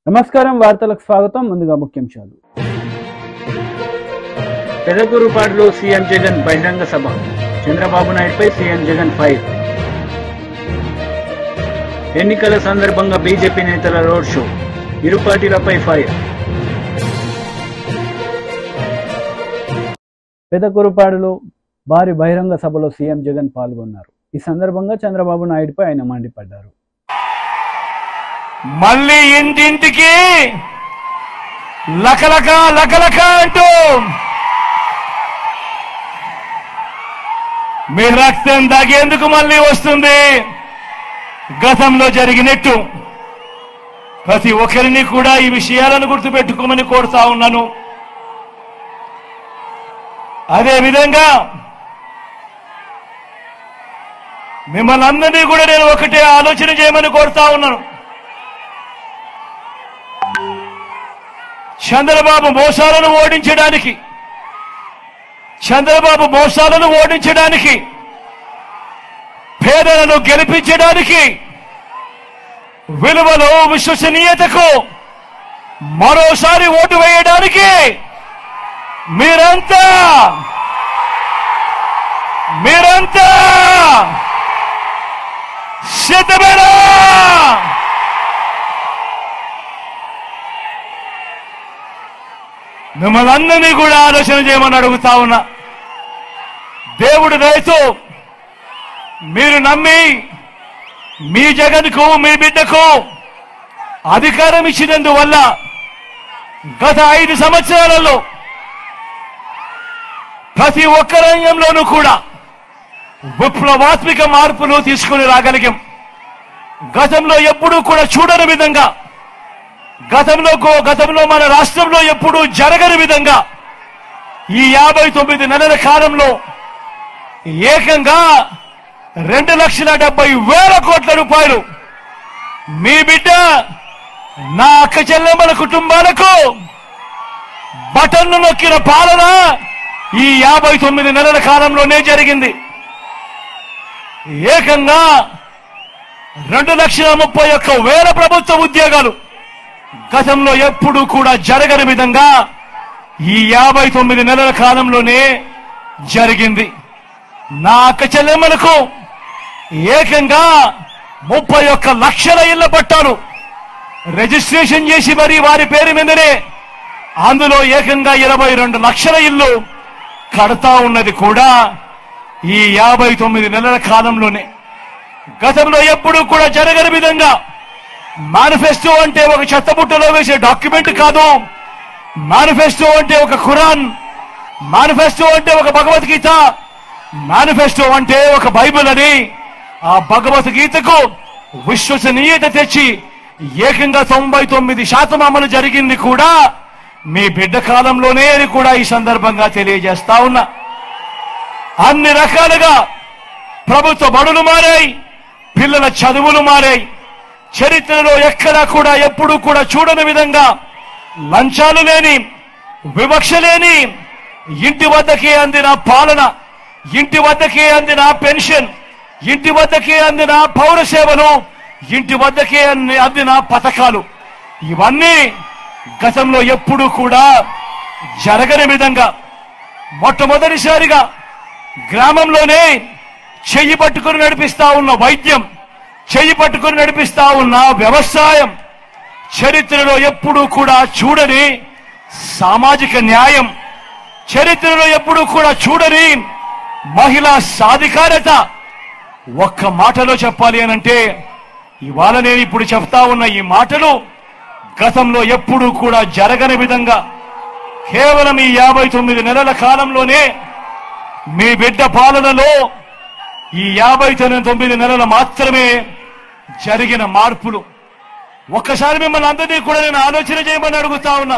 నమస్కారం వార్తలకు స్వాగతం ముందుగా ముఖ్యాంశాలు పెదకూరుపాడులో సీఎం జగన్ బహిరంగ సభ చంద్రబాబు నాయుడుపై సీఎం జగన్ ఫైర్ ఎన్నికల సందర్భంగా బీజేపీ నేతల రోడ్ షో ఇరు పార్టీలపై ఫైర్ పెదకూరుపాడులో భారీ బహిరంగ సభలో సీఎం జగన్ పాల్గొన్నారు. ఈ సందర్భంగా చంద్రబాబు నాయుడుపై ఆయన మండిపడ్డారు. మళ్ళీ ఇంటింటికి లకలక లకలక అంటూ మీ రక్తం దాగేందుకు మళ్ళీ వస్తుంది. గతంలో జరిగినట్టు ప్రతి ఒక్కరిని కూడా ఈ విషయాలను గుర్తుపెట్టుకోమని కోరుతా ఉన్నాను. అదేవిధంగా మిమ్మల్ని అందరినీ కూడా నేను ఒకటే ఆలోచన చేయమని కోరుతా ఉన్నాను. చంద్రబాబు మోసాలను ఓడించడానికి పేదలను గెలిపించడానికి విలువలు విశ్వసనీయతకు మరోసారి ఓటు వేయడానికి మీరంతా సిద్ధమేనా? మిమ్మల్ని అందరినీ కూడా ఆలోచన చేయమని అడుగుతా ఉన్నా. దేవుడి దయతో మీరు నమ్మి మీ జగన్కు మీ బిడ్డకు అధికారం ఇచ్చినందువల్ల గత 5 సంవత్సరాలలో ప్రతి ఒక్క రంగంలోనూ కూడా విప్లవాత్మక మార్పులు తీసుకుని రాగలిగాం. గతంలో ఎప్పుడూ కూడా చూడని విధంగా గతంలో మన రాష్ట్రంలో ఎప్పుడూ జరగని విధంగా ఈ 59 నెలల కాలంలో ఏకంగా 2,70,000 కోట్ల రూపాయలు మీ బిడ్డ నా అక్క చెల్లెమ్మల కుటుంబాలకు బటన్ను నొక్కిన పాలన ఈ 59 నెలల కాలంలోనే జరిగింది. ఏకంగా 2,31,000 ప్రభుత్వ ఉద్యోగాలు గతంలో ఎప్పుడూ కూడా జరగని విధంగా ఈ 59 నెలల కాలంలోనే జరిగింది. నా అక్క చెల్లెమ్మలకు ఏకంగా 31 లక్షల ఇళ్ల పట్టాలు రిజిస్ట్రేషన్ చేసి మరి వారి పేరు మీదనే అందులో ఏకంగా 22 లక్షల ఇల్లు కడతా ఉన్నది కూడా ఈ 59 నెలల కాలంలోనే. గతంలో ఎప్పుడూ కూడా జరగని విధంగా మేనిఫెస్టో అంటే ఒక చెత్తబుట్టలో వేసే డాక్యుమెంట్ కాదు. మేనిఫెస్టో అంటే ఒక ఖురాన్, మేనిఫెస్టో అంటే ఒక భగవద్గీత, మేనిఫెస్టో అంటే ఒక బైబిల్ అని ఆ భగవద్గీతకు విశ్వసనీయత తెచ్చి ఏకంగా 99% అమలు జరిగింది కూడా మీ బిడ్డ కాలంలోనే అని కూడా ఈ సందర్భంగా తెలియజేస్తా ఉన్నా. అన్ని రకాలుగా ప్రభుత్వ బడులు మారాయి, పిల్లల చదువులు మారాయి. చరిత్రలో ఎక్కడా కూడా ఎప్పుడూ కూడా చూడని విధంగా లంచాలు లేని, వివక్ష లేని, ఇంటి వద్దకే అందిన పాలన, ఇంటి వద్దకే అందిన పెన్షన్, ఇంటి వద్దకే అందిన పౌర సేవలు, ఇంటి వద్దకే అందిన పథకాలు ఇవన్నీ గతంలో ఎప్పుడూ కూడా జరగని విధంగా మొట్టమొదటిసారిగా గ్రామంలోనే చెయ్యి పట్టుకుని నడిపిస్తా ఉన్న వైద్యం, చెయ్యి పట్టుకుని నడిపిస్తా ఉన్న వ్యవసాయం, చరిత్రలో ఎప్పుడూ కూడా చూడని సామాజిక న్యాయం, చరిత్రలో ఎప్పుడూ కూడా చూడని మహిళా సాధికారత. ఒక్క మాటలో చెప్పాలి అనంటే ఇవాళ నేను ఇప్పుడు చెప్తా ఉన్న ఈ మాటలు గతంలో ఎప్పుడూ కూడా జరగని విధంగా కేవలం ఈ 59 నెలల కాలంలోనే మీ బిడ్డ పాలనలో ఈ 59 నెలలు మాత్రమే జరిగిన మార్పులు. ఒక్కసారి మిమ్మల్ని అందరినీ కూడా నేను ఆలోచన చేయమని అడుగుతా ఉన్నా.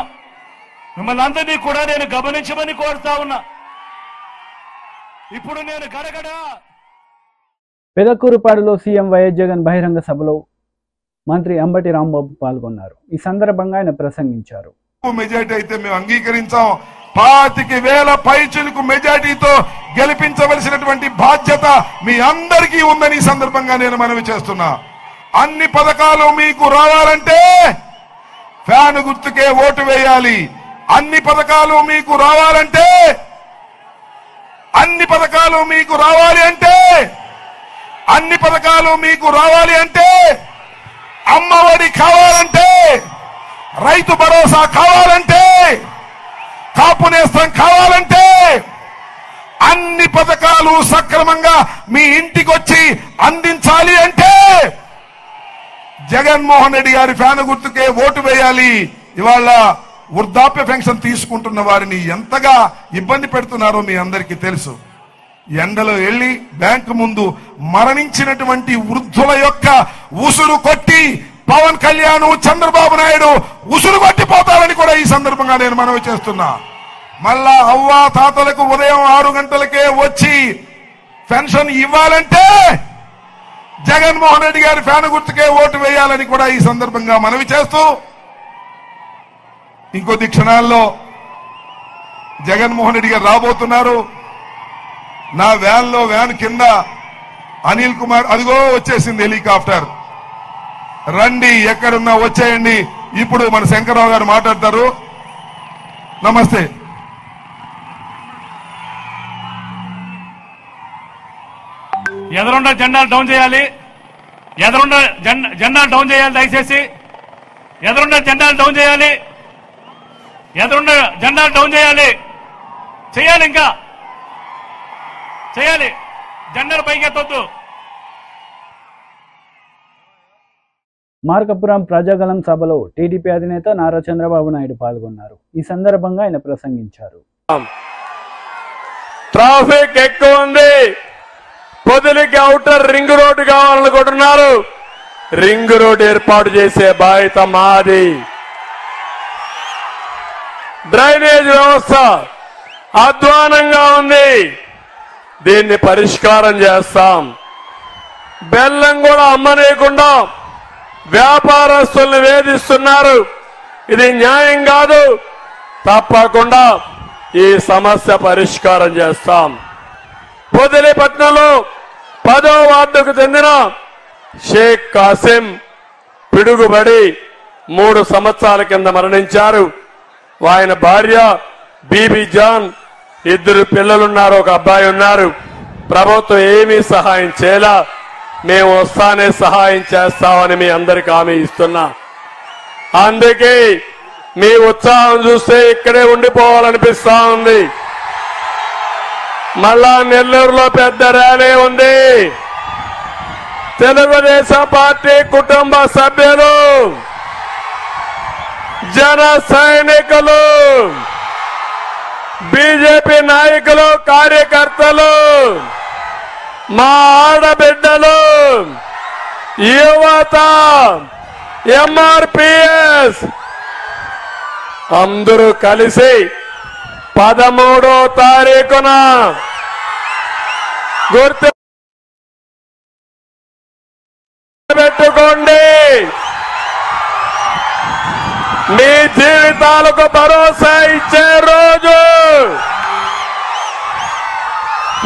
మిమ్మల్ని అందరినీ కూడా నేను గమనించమని కోరుతా ఉన్నా. ఇప్పుడు నేను గడగడ పెదకూరుపాడులో సీఎం వైఎస్ జగన్ బహిరంగ సభలో మంత్రి అంబటి రాంబాబు పాల్గొన్నారు. ఈ సందర్భంగా ఆయన ప్రసంగించారు. మెజారిటీ అయితే మేము అంగీకరించాం. 25,000 పైచులకు మెజారిటీతో గెలిపించవలసినటువంటి బాధ్యత మీ అందరికీ ఉందని ఈ సందర్భంగా నేను మనవి చేస్తున్నా. అన్ని పథకాలు మీకు రావాలంటే ఫ్యాన్ గుర్తుకే ఓటు వేయాలి. అన్ని పథకాలు మీకు రావాలంటే అన్ని పథకాలు మీకు రావాలి అంటే అమ్మఒడి కావాలంటే, రైతు భరోసా కావాలంటే, కాపు నేస్తం కావాలంటే, అన్ని పథకాలు సక్రమంగా మీ ఇంటికి వచ్చి అందించాలి అంటే జగన్మోహన్ రెడ్డి గారి ఫ్యాన్ గుర్తుకే ఓటు వేయాలి. ఇవాళ వృద్ధాప్య పెన్షన్ తీసుకుంటున్న వారిని ఎంతగా ఇబ్బంది పెడుతున్నారో మీ అందరికీ తెలుసు. ఎండలో వెళ్లి బ్యాంకు ముందు మరణించినటువంటి వృద్ధుల యొక్క ఉసురు కొట్టి పవన్ కళ్యాణ్, చంద్రబాబు నాయుడు ఉసురు కొట్టిపోతారని కూడా ఈ సందర్భంగా నేను మనవి చేస్తున్నా. మళ్ళా అవ్వా తాతలకు ఉదయం 6 గంటలకే వచ్చి పెన్షన్ ఇవ్వాలంటే జగన్మోహన్ రెడ్డి గారి ఫ్యాన్ గుర్తుకే ఓటు వేయాలని కూడా ఈ సందర్భంగా మనవి చేస్తూ, ఇంకొద్ది క్షణాల్లో జగన్మోహన్ రెడ్డి గారు రాబోతున్నారు. నా వ్యాన్ కింద అనిల్ కుమార్, అదిగో వచ్చేసింది హెలికాప్టర్. రండి, ఎక్కడున్నా వచ్చేయండి. ఇప్పుడు మన శంకర్రావు గారు మాట్లాడతారు. నమస్తే. ఎదురుండ జెండాలు డౌన్ చేయాలి. జెండాలు డౌన్ చేయాలి. దయచేసి ఎదురుండ జెండాలు డౌన్ చేయాలి. జెండాలు డౌన్ చేయాలి. ఇంకా చేయాలి. జెండాలు పైకెత్తొద్దు. మార్కాపురం ప్రజాగలం సభలో టీడీపీ అధినేత నారా చంద్రబాబు నాయుడు పాల్గొన్నారు. ఈ సందర్భంగా ఆయన ప్రసంగించారు. ట్రాఫిక్ ఎక్కువ ఉంది. పొదిలికి ఔటర్ రింగ్ రోడ్డు కావాలనుకుంటున్నారు. రింగ్ రోడ్డు ఏర్పాటు చేసే బాధ్యత మాది. డ్రైనేజ్ వ్యవస్థ అధ్వానంగా ఉంది. దీన్ని పరిష్కారం చేస్తాం. బెల్లం కూడా అమ్మనేయకుండా వ్యాపారస్తుల్ని వేధిస్తున్నారు. ఇది న్యాయం కాదు. తప్పకుండా ఈ సమస్య పరిష్కారం చేస్తాం. పొదిలిపట్నంలో 10వ వార్డుకు చెందిన షేక్ కాసిం పిడుగుబడి 3 సంవత్సరాల కింద మరణించారు. ఆయన భార్య బీబీ జాన్, 2 పిల్లలున్నారు, ఒక అబ్బాయి ఉన్నారు. ప్రభుత్వం ఏమీ సహాయం చేయలా. మేము వస్తానే సహాయం చేస్తామని మీ అందరికి హామీ ఇస్తున్నా. అందుకే మీ ఉత్సాహం చూస్తే ఇక్కడే ఉండిపోవాలనిపిస్తా ఉంది. మళ్ళా నెల్లూరులో పెద్ద ర్యాలీ ఉంది. తెలుగుదేశం పార్టీ కుటుంబ సభ్యులు, జన సైనికులు, బీజేపీ నాయకులు, కార్యకర్తలు, మా ఆడబిడ్డలు, యువత, ఎంఆర్పిఎస్ అందరూ కలిసి 13వ తారీఖున గుర్తు పెట్టుకోండి. మీ జీవితాలకు భరోసా ఇచ్చే రోజు.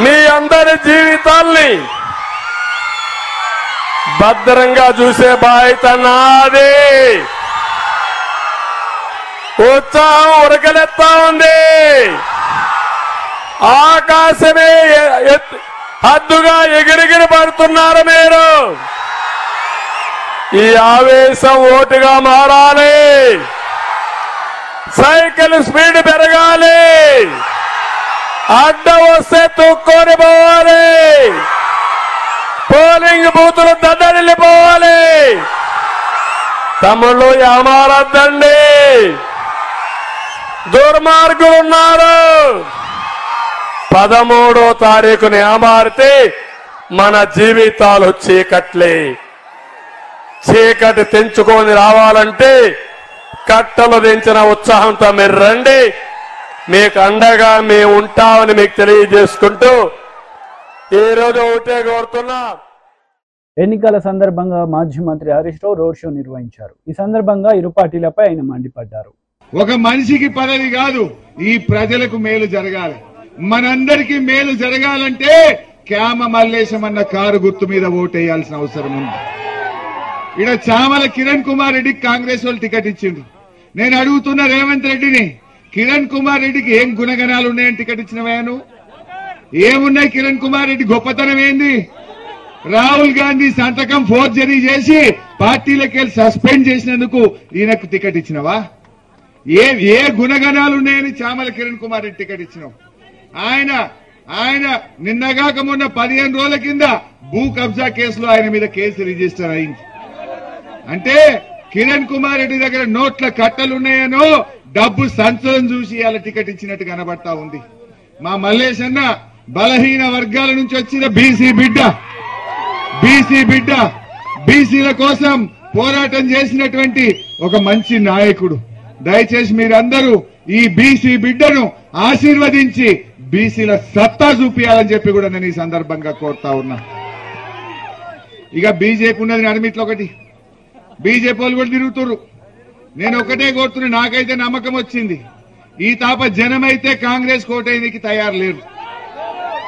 మీ అందరి జీవితాల్ని భద్రంగా చూసే బాధ్యత నాది. ఉత్సాహం ఉరకలెత్తా ఉంది. ఆకాశమే హద్దుగా ఎగిరిగిరి పడుతున్నారు మీరు. ఈ ఆవేశం ఓటుగా మారాలి. సైకిల్ స్పీడ్ పెరగాలి. అడ్డం వస్తే తొక్కొని పోవాలి. పోలింగ్ బూతులు దద్దరిల్లిపోవాలి. తమ్ముళ్ళు ఏమారద్దండి. దుర్మార్గులున్నారు. 13వ తారీఖున ఏమారితే మన జీవితాలు చీకట్లే. చీకటి తెంచుకొని రావాలంటే కట్టలు దించిన ఉత్సాహంతో మీరు రండి. మీకు అండగా మేము ఉంటామని మీకు తెలియజేసుకుంటూ ఈరోజు ఒకటే కోరుతున్నా. ఎన్నికల సందర్భంగా మాజీ మంత్రి హరీష్ రావు రోడ్ షో నిర్వహించారు. ఈ సందర్భంగా ఇరు పార్టీలపై ఆయన మండిపడ్డారు. ఒక మనిషికి పదవి కాదు, ఈ ప్రజలకు మేలు జరగాలి. మనందరికీ మేలు జరగాలంటే క్యామ మల్లేశం అన్న కారు గుర్తు మీద ఓటేయాల్సిన అవసరం ఉంది. ఇక్కడ చామల కిరణ్ కుమార్ రెడ్డికి కాంగ్రెస్ వాళ్ళు టికెట్ ఇచ్చిండ్రు. నేను అడుగుతున్న రేవంత్ రెడ్డిని, కిరణ్ కుమార్ రెడ్డికి ఏం గుణగణాలు ఉన్నాయని టికెట్ ఇచ్చినవయ్యా నువ్వు? ఏమున్నాయి కిరణ్ కుమార్ రెడ్డి గొప్పతనం ఏంది? రాహుల్ గాంధీ సంతకం ఫోర్జరీ చేసి పార్టీలకి సస్పెండ్ చేసినందుకు ఈయనకు టికెట్ ఇచ్చినవా? ఏ గుణగణాలు ఉన్నాయని చామల కిరణ్ కుమార్ రెడ్డి టికెట్ ఇచ్చినావు? ఆయన నిన్నగాక మొన్న 15 రోజుల కింద భూ కబ్జా కేసులో ఆయన మీద కేసు రిజిస్టర్ అయింది. అంటే కిరణ్ కుమార్ రెడ్డి దగ్గర నోట్ల కట్టలున్నాయనో డబ్బు సంచులను చూసి అలా టికెట్ ఇచ్చినట్టు కనబడతా ఉంది. మా మల్లేష్ అన్న బలహీన వర్గాల నుంచి వచ్చిన బీసీ బిడ్డ బీసీల కోసం పోరాటం చేసినటువంటి ఒక మంచి నాయకుడు. దయచేసి మీరందరూ ఈ బీసీ బిడ్డను ఆశీర్వదించి బీసీల సత్తా చూపించాలని చెప్పి కూడా నేను ఈ సందర్భంగా కోరుతా ఉన్నా. ఇక బీజేపీ ఉన్నది నడిమిట్లో ఒకటి, బీజేపీ వాళ్ళు కూడా తిరుగుతున్నారు. నేను ఒకటే కోరుతున్నా, నాకైతే నమ్మకం వచ్చింది, ఈ తాప జనమైతే కాంగ్రెస్ కోటైనకి తయారు లేరు.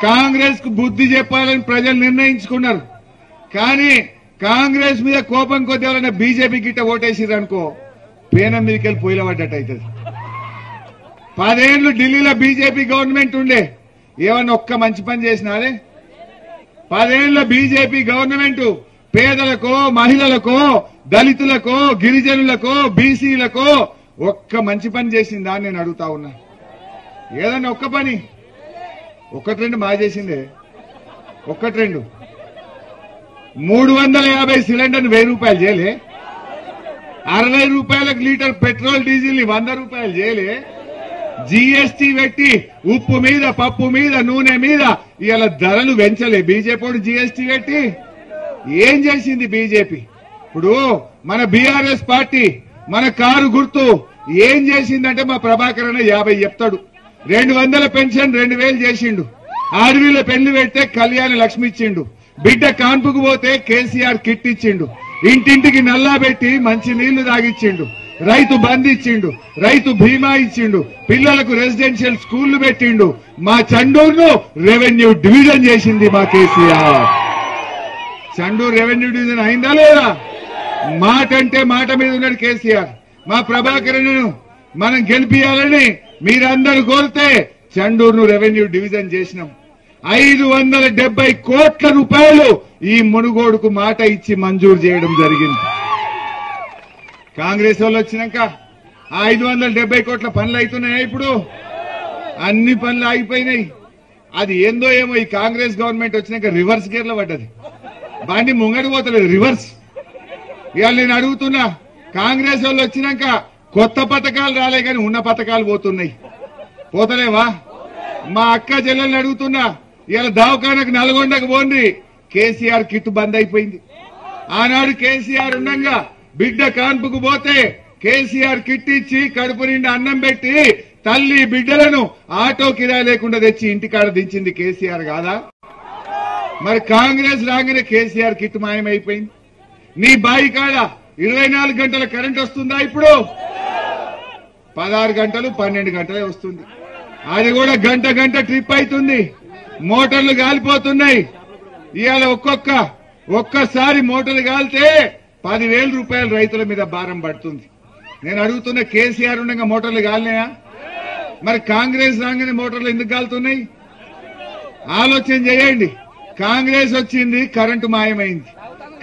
కాంగ్రెస్ కు బుద్ధి చెప్పాలని ప్రజలు నిర్ణయించుకున్నారు. కానీ కాంగ్రెస్ మీద కోపం కొద్ది ఎవరైనా బీజేపీ గిట్ట ఓటేసిర్రు అనుకో, పేనం మీదకి వెళ్ళి పొయ్యిల పడ్డట్టు అవుతుంది. 10 ఏళ్లు ఢిల్లీలో బీజేపీ గవర్నమెంట్ ఉండే, ఏమన్నా ఒక్క మంచి పని చేసినారే? 10 ఏళ్ల బీజేపీ గవర్నమెంట్ పేదలకో, మహిళలకో, దళితులకో, గిరిజనులకో, బీసీలకో ఒక్క మంచి పని చేసిందా అని నేను అడుగుతా ఉన్నా. ఏదన్నా ఒక్క పని, 1-2 మా చేసిందే, 1-2. 350 సిలిండర్ 1000 రూపాయలు చేయలే, 60 రూపాయలకు లీటర్ పెట్రోల్ డీజిల్ ని 100 రూపాయలు చేయలే, జీఎస్టీ పెట్టి ఉప్పు మీద, పప్పు మీద, నూనె మీద ఇవాళ ధరలు పెంచలే బీజేపీ. జీఎస్టీ పెట్టి ఏం చేసింది బీజేపీ? ఇప్పుడు మన బీఆర్ఎస్ పార్టీ, మన కారు గుర్తు ఏం చేసిందంటే, మా ప్రభాకర్ అన్న 50 చెప్తాడు, 200 పెన్షన్ 2000 చేసిండు, ఆడవిల పెళ్లి పెడితే కళ్యాణ లక్ష్మి ఇచ్చిండు, బిడ్డ కాన్పుకు పోతే కేసీఆర్ కిట్ ఇచ్చిండు, ఇంటింటికి నల్లా పెట్టి మంచి నీళ్లు తాగిచ్చిండు, రైతు బంద్ ఇచ్చిండు, రైతు బీమా ఇచ్చిండు, పిల్లలకు రెసిడెన్షియల్ స్కూళ్లు పెట్టిండు, మా చండూరును రెవెన్యూ డివిజన్ చేసింది మా కేసీఆర్. చండూరు రెవెన్యూ డివిజన్ అయిందా లేదా? మాట అంటే మాట మీద ఉన్నాడు కేసీఆర్. మా ప్రభాకరన్ను మనం గెలిపియాలని మీరందరూ కోరితే చండూరును రెవెన్యూ డివిజన్ చేసినాం. 570 కోట్ల రూపాయలు ఈ మునుగోడుకు మాట ఇచ్చి మంజూరు చేయడం జరిగింది. కాంగ్రెస్ వాళ్ళు వచ్చినాక 570 కోట్ల పనులు అవుతున్నాయా? ఇప్పుడు అన్ని పనులు ఆగిపోయినాయి. అది ఏందో ఏమో, ఈ కాంగ్రెస్ గవర్నమెంట్ వచ్చినాక రివర్స్ గేర్ లో పడ్డది, బండి ముంగడి పోతలేదు, రివర్స్. ఇవాళ నేను అడుగుతున్నా, కాంగ్రెస్ వాళ్ళు వచ్చినాక కొత్త పథకాలు రాలే కానీ ఉన్న పథకాలు పోతున్నాయి, పోతలేవా? మా అక్క చెల్లెల్ని అడుగుతున్నా, ఇవాళ దవాఖానకు నల్గొండకు పోండి, కేసీఆర్ కిట్ బంద్ అయిపోయింది. ఆనాడు కేసీఆర్ ఉండగా బిడ్డ కాన్పుకు పోతే కేసీఆర్ కిట్ ఇచ్చి కడుపు నిండా అన్నం పెట్టి తల్లి బిడ్డలను ఆటో కిరాయి లేకుండా తెచ్చి ఇంటికాడ దించింది కేసీఆర్ కాదా? మరి కాంగ్రెస్ రాగానే కేసీఆర్ కిట్ మాయమైపోయింది. నీ బాయి కాడ 24 గంటల కరెంట్ వస్తుందా? ఇప్పుడు 16 గంటలు 12 గంటలే వస్తుంది. అది కూడా గంట ట్రిప్ అవుతుంది, మోటార్లు కాలిపోతున్నాయి. ఇవాళ ఒక్కసారి మోటార్లు కాలితే 10,000 రూపాయలు రైతుల మీద భారం పడుతుంది. నేను అడుగుతున్న, కేసీఆర్ ఉండగా మోటార్లు కాలినాయా? మరి కాంగ్రెస్ రాగానే మోటార్లు ఎందుకు కాలుతున్నాయి? ఆలోచన చేయండి. కాంగ్రెస్ వచ్చింది, కరెంటు మాయమైంది.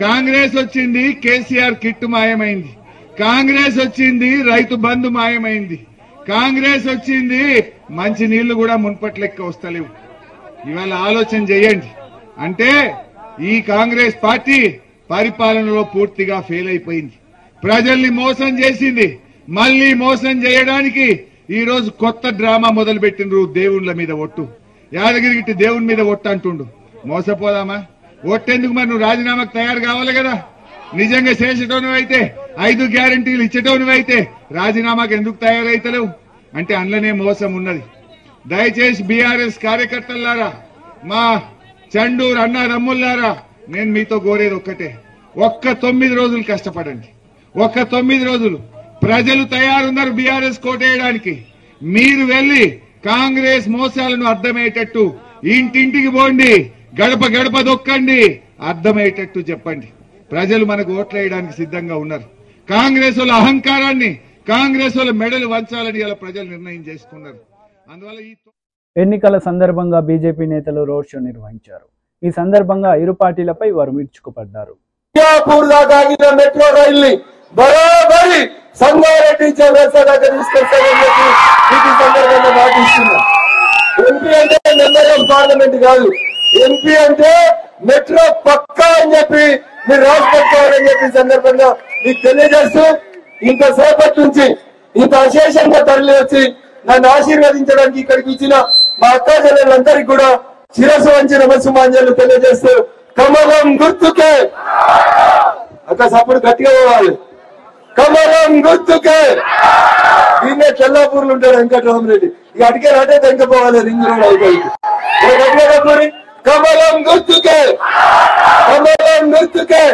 కాంగ్రెస్ వచ్చింది, కేసీఆర్ కిట్ మాయమైంది. కాంగ్రెస్ వచ్చింది, రైతు బంధు మాయమైంది. కాంగ్రెస్ వచ్చింది, మంచి నీళ్లు కూడా మున్పటి లెక్క వస్తలేవు. ఇవాళ ఆలోచన చేయండి. అంటే ఈ కాంగ్రెస్ పార్టీ పరిపాలనలో పూర్తిగా ఫెయిల్ అయిపోయింది, ప్రజల్ని మోసం చేసింది. మళ్లీ మోసం చేయడానికి ఈ రోజు కొత్త డ్రామా మొదలు పెట్టిండ్రు. దేవుళ్ల మీద ఒట్టు, యాదగిరిగిట్టి దేవుని మీద ఒట్టు అంటుండు. మోసపోదామా? ఒట్టెందుకు? మరి నువ్వు రాజీనామాకు తయారు కావాలి కదా. నిజంగా చేసేటోను అయితే, 5 గ్యారంటీలు ఇచ్చేటోను అయితే రాజీనామాకు ఎందుకు తయారైతలేవు? అంటే అందులోనే మోసం ఉన్నది. దయచేసి బీఆర్ఎస్ కార్యకర్తలారా, మా చండూరు అన్నదమ్ములారా, నేను మీతో కోరేది ఒక్కటే, ఒక్క 9 రోజులు కష్టపడండి. ఒక్క 9 రోజులు ప్రజలు తయారున్నారు బీఆర్ఎస్ కోటేయడానికి. మీరు వెళ్లి కాంగ్రెస్ మోసాలను అర్థమయ్యేటట్టు ఇంటింటికి పోండి, గడప గడప దొక్కండి, అర్థమయ్యేటట్టు చెప్పండి. ప్రజలు మనకు ఓట్లేయడానికి సిద్ధంగా ఉన్నారు. కాంగ్రెస్ వాళ్ళ అహంకారాన్ని, కాంగ్రెస్ వాళ్ళ మెడలు వంచాలని ఇలా ప్రజలు నిర్ణయం చేసుకున్నారు. అందువల్ల ఈ ఎన్నికల సందర్భంగా బీజేపీ నేతలు రోడ్ షో నిర్వహించారు. ఈ సందర్భంగా ఇరు పార్టీలపై వారు విరుచుకుపడ్డారు. మెట్రో రైల్ని బరాబరి సంగారెడ్డి చౌరస్తా దగ్గర తీసుకొస్తామని చెప్పి ఈ సందర్భంగా మాటిస్తున్నాం. ఎంపీ అంటే మెంబర్ ఆఫ్ పార్లమెంట్ కాదు, ఎంపీ అంటే మెట్రో పక్కా అని చెప్పి మీరు రాష్ట్రపతి చెప్పి సందర్భంగా మీకు తెలియజేస్తూ ఇంతసేపటి నుంచి ఇంత అశేషంగా తరలి వచ్చి నన్ను ఆశీర్వదించడానికి ఇక్కడికి ఇచ్చిన మా అక్క చెల్లెలందరికీ కూడా శిరస్సు వంచి నమస్సుమాంజలు తెలియజేస్తూ కమలం గుర్తుకే అక్క సప్పుడు గట్టిగా పోవాలి. కమలం గుర్తుకే. దీన్నే చెల్లాపూర్లు ఉంటాడు వెంకటరామరెడ్డి, ఇక అడిగే రాటే తెంకపోవాలి రింగ్ రోడ్ అయిపోయి. కమలం గుర్తుకే, కమలం గుర్తుకే.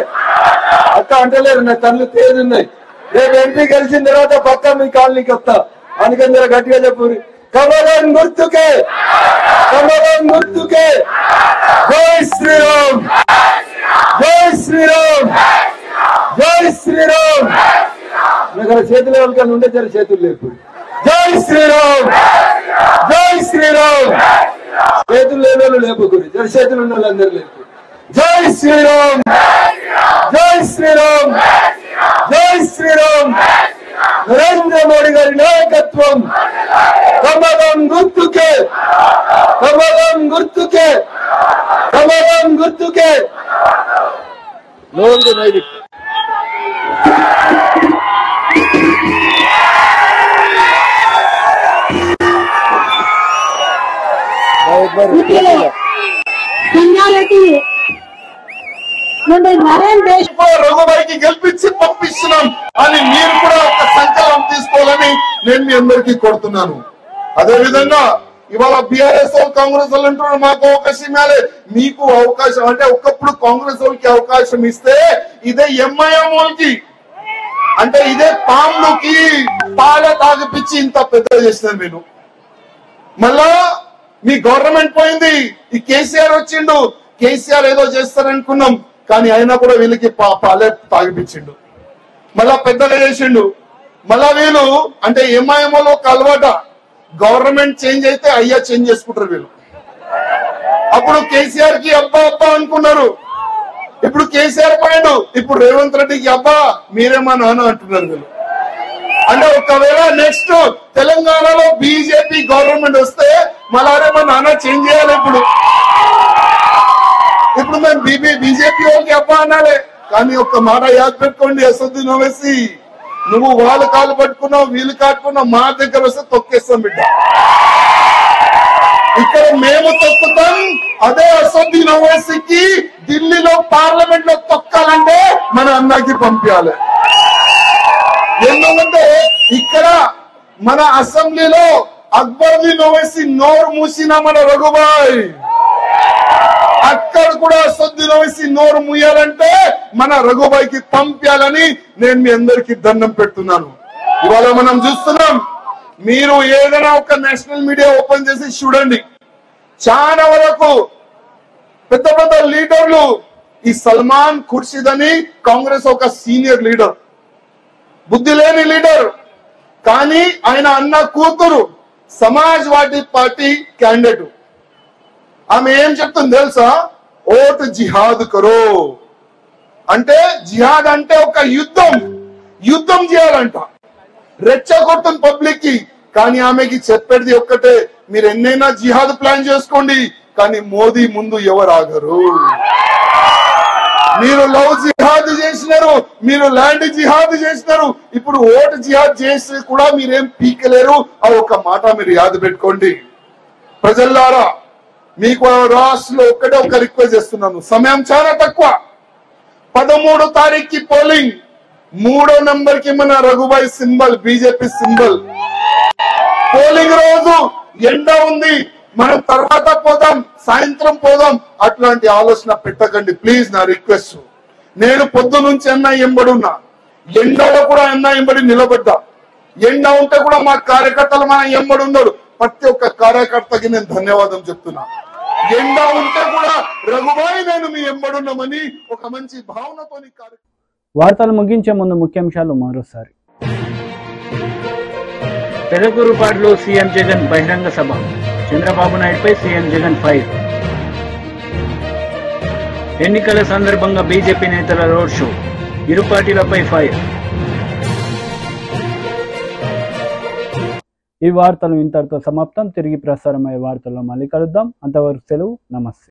అక్క అంటలేరు, నా కళ్ళు తేజ్ ఉన్నాయి. రేపు ఎంపీ గెలిచిన తర్వాత పక్క మీ కాలనీకి వస్తా, అందుకని గట్టిగా చెప్పు. కమలం గుర్తుకే, కమలం గుర్తుకే. జై శ్రీరామ్, జై శ్రీరామ్, జై శ్రీరామ్. నాకు చేతులు ఎవరికైనా ఉండే జర చేతులు లేపు. జై శ్రీరామ్, జై శ్రీరామ్. చేతులు లేని వాళ్ళు లేపుకుని జర చేతులు ఉన్న వాళ్ళందరూ లేపు. జై శ్రీరామ్, జై శ్రీరామ్, జై శ్రీరామ్. నరేంద్ర మోడీ గారి నాయకత్వం. కమలం గుర్తుకే, కమలం గుర్తుకే, కమలం గుర్తుకే. లోన్ నైదిక్ రఘుబాయికి గెలిపించి పంపిస్తున్నాం అని మీరు కూడా ఒక సంకల్పం తీసుకోవాలని నేను మీ అందరికీ కోరుతున్నాను. అదే విధంగా ఇవాళ బీఆర్ఎస్ కాంగ్రెస్ వాళ్ళు అంటున్నారు మాకు అవకాశం ఇవ్వాలి, మీకు అవకాశం అంటే ఒకప్పుడు కాంగ్రెస్ వాళ్ళకి అవకాశం ఇస్తే ఇదే ఎంఐఎం వాళ్ళకి అంటే ఇదే పాములకి పాల తాగిపిచ్చి ఇంత పెద్ద చేసినారు మీరు. మళ్ళా మీ గవర్నమెంట్ పోయింది, ఈ కేసీఆర్ వచ్చిండు, కేసీఆర్ ఏదో చేస్తారనుకున్నాం కానీ అయినా కూడా వీళ్ళకి పాలే తాగిపించిండు, మళ్ళా పెద్దగా చేసిండు. మళ్ళా వీళ్ళు అంటే ఎంఐఎంలో ఒక అలవాట, గవర్నమెంట్ చేంజ్ అయితే అయ్యా చేంజ్ చేసుకుంటారు వీళ్ళు. అప్పుడు కేసీఆర్ కి అబ్బా అబ్బా అనుకున్నారు, ఇప్పుడు కేసీఆర్ పోయాడు, ఇప్పుడు రేవంత్ రెడ్డికి అబ్బా మీరేమా నాన్న అంటున్నారు వీళ్ళు. అంటే ఒకవేళ నెక్స్ట్ తెలంగాణలో బీజేపీ గవర్నమెంట్ వస్తే మళ్ళారేమో నాన్న చేంజ్ చేయాలి. ఇప్పుడు మేము బీజేపీ వాళ్ళకి అబ్బా అనాలే. కానీ ఒక్క మాట యాద్ పెట్టుకోండి, అసదుద్దీన్ ఓవైసీ నువ్వు వాళ్ళ కాళ్ళు పట్టుకున్నావు, వీళ్ళు కాటుకున్నావు, మా దగ్గర వస్తే తొక్కేస్తాం బిడ్డ. ఇక్కడ మేము తొక్కుతాం, అదే అసదుద్దీన్ ఓవైసీకి ఢిల్లీలో పార్లమెంట్ లో తొక్కాలంటే మన అన్నకి పంపించాలి. ఎందుకంటే ఇక్కడ మన అసెంబ్లీలో అక్బరుద్దీన్ ఓవైసీ నోరు మూసిన మన రఘుబాయ్, అక్కడ కూడా అసదుద్దీన్ ఓవైసీ నోరు మూయాలంటే మన రఘుబాయికి పంపించాలని నేను మీ అందరికీ దండం పెడుతున్నాను. ఇవాళ మనం చూస్తున్నాం, మీరు ఏదైనా ఒక నేషనల్ మీడియా ఓపెన్ చేసి చూడండి, చాలా వరకు పెద్ద పెద్ద లీడర్లు, ఈ సల్మాన్ ఖుర్షిద్ అని కాంగ్రెస్ ఒక సీనియర్ లీడర్, బుద్ధి లేని లీడర్, కానీ ఆయన అన్న కూతురు సమాజ్వాదీ పార్టీ క్యాండిడేట్. ఆమె ఏం చెప్తుంది తెలుసా? ఓట్ జిహాద్ కరో అంటే, జిహాద్ అంటే ఒక యుద్ధం చేయాలంట, రెచ్చగొడుతుంది పబ్లిక్ కి. కానీ ఆమెకి చెప్పేది ఒక్కటే, మీరు ఎన్నైనా జిహాద్ ప్లాన్ చేసుకోండి కానీ మోదీ ముందు ఎవరు ఆగరు. మీరు లవ్ జిహాద్ చేసినారు, మీరు ల్యాండ్ జిహాద్ చేసినారు, ఇప్పుడు ఓటు జిహాద్ చేసి కూడా మీరేం పీకలేరు. ఆ ఒక్క మాట మీరు యాద పెట్టుకోండి. ప్రజల్లారా, మీకు రాష్ట్రంలో ఒక్కటే ఒక రిక్వెస్ట్ చేస్తున్నాను, సమయం చాలా తక్కువ. 13 తారీఖుకి పోలింగ్, 3వ నెంబర్ కి మన Raghubhai symbol, BJP symbol. Polling రోజు ఎండ ఉంది, మనం తర్వాత పోదాం, సాయంత్రం పోదాం, అట్లాంటి ఆలోచన పెట్టకండి ప్లీజ్, నా రిక్వెస్ట్. నేను పొద్దు నుంచి అన్నా ఎంబడున్నా, ఎండలో కూడా అన్నా ఎంబడి నిలబడ్డా. ఎండ ఉంటే కూడా మా కార్యకర్తలు మన ఎంబడి ఉన్నాడు. ప్రతి ఒక్క కార్యకర్తకి నేను ధన్యవాదం చెప్తున్నా. ఎండ ఉంటే కూడా రఘుబాయి నేను మీ ఎంబడున్నామని ఒక మంచి భావనతో వార్తలు ముగించే ముందు ముఖ్యాంశాలు మరోసారి. పెదకూరుపాడులో సీఎం జగన్ బహిరంగ సభ, చంద్రబాబు నాయుడుపై సీఎం జగన్ ఫైర్. ఎన్నికల సందర్భంగా బీజేపీ నేతల రోడ్ షో, ఇరు పార్టీలపై ఫైర్. ఈ వార్తలు ఇంతటితో సమాప్తం. తిరిగి ప్రసారమయ్యే వార్తల్లో మళ్ళీ కలుద్దాం. అంతవరకు సెలవు. నమస్తే.